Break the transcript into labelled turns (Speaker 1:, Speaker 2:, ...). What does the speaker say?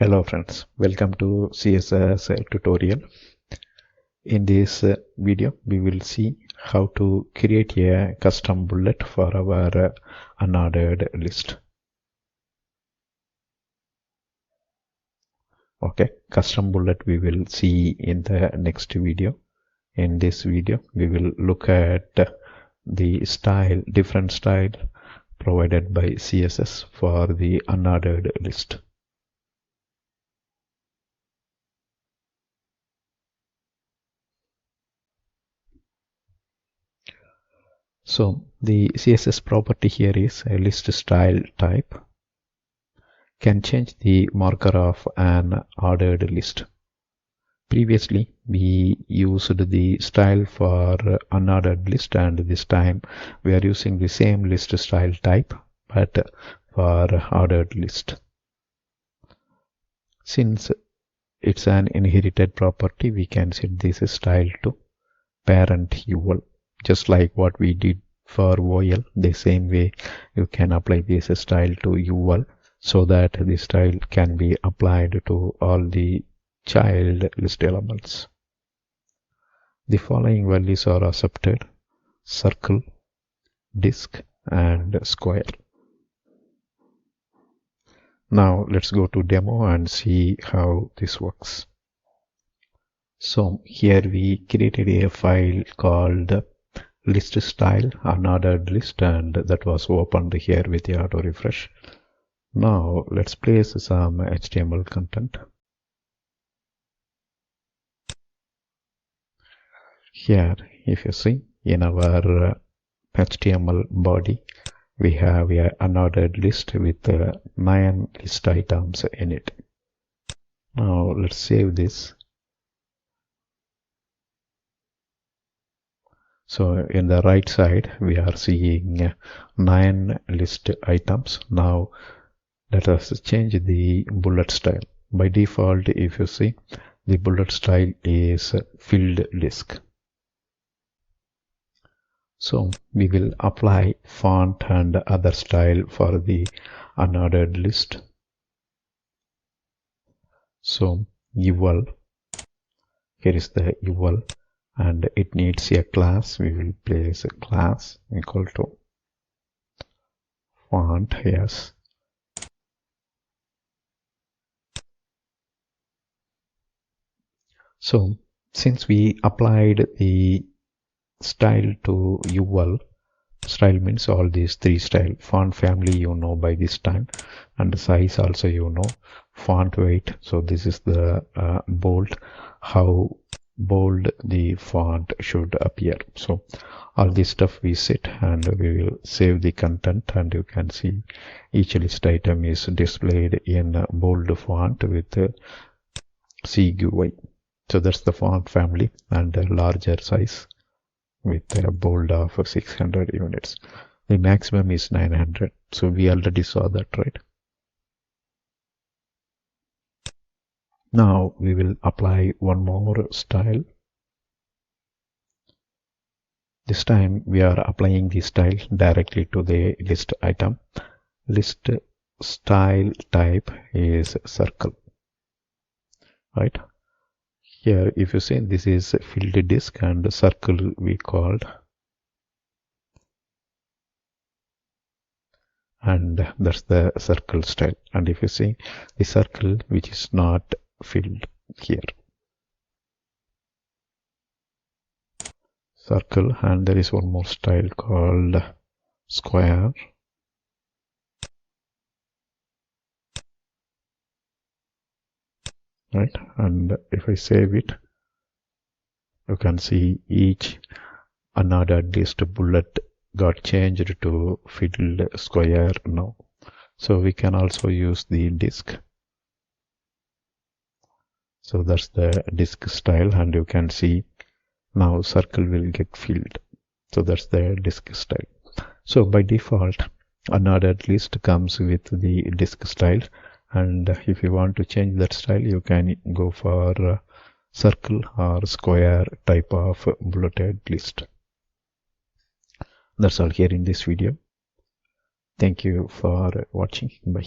Speaker 1: Hello friends, welcome to CSS tutorial. In this video, we will see how to create a custom bullet for our unordered list. Okay, custom bullet we will see in the next video. In this video, we will look at the style, different style provided by CSS for the unordered list. So the CSS property here is a list style type can change the marker of an ordered list. Previously we used the style for unordered list, and this time we are using the same list style type but for ordered list. Since it's an inherited property, we can set this style to parent UL. Just like what we did for OL, the same way you can apply this style to UL so that the style can be applied to all the child list elements. The following values are accepted: circle, disk, and square. Now let's go to demo and see how this works. So here we created a file called list style unordered list, and that was opened here with the auto refresh. Now let's place some HTML content. Here, if you see, in our HTML body, we have a unordered list with 9 list items in it. Now let's save this. So in the right side, we are seeing 9 list items. Now let us change the bullet style. By default, if you see, the bullet style is filled disk. So we will apply font and other style for the unordered list. So UL, here is the UL, and it needs a class. We will place a class equal to font, yes. So since we applied the style to UL, style means all these 3 style. Font family you know by this time, and size also you know. Font weight, so this is the bold, how bold the font should appear. So all this stuff we set, and we will save the content, and you can see each list item is displayed in bold font with CGUI. So that's the font family, and a larger size with a bold of 600 units. The maximum is 900. So we already saw that, right? Now we will apply one more style. This time we are applying the style directly to the list item. List style type is circle, right? Here if you see, this is filled disk, and circle we called, and that's the circle style. And if you see, the circle which is not filled here, circle, and there is one more style called square. Right, and if I save it, you can see each unordered list bullet got changed to filled square now. So we can also use the disk. So that's the disk style, and you can see now circle will get filled. So that's the disk style. So by default, unordered list comes with the disk style, and if you want to change that style, you can go for circle or square type of bulleted list. That's all here in this video. Thank you for watching. Bye.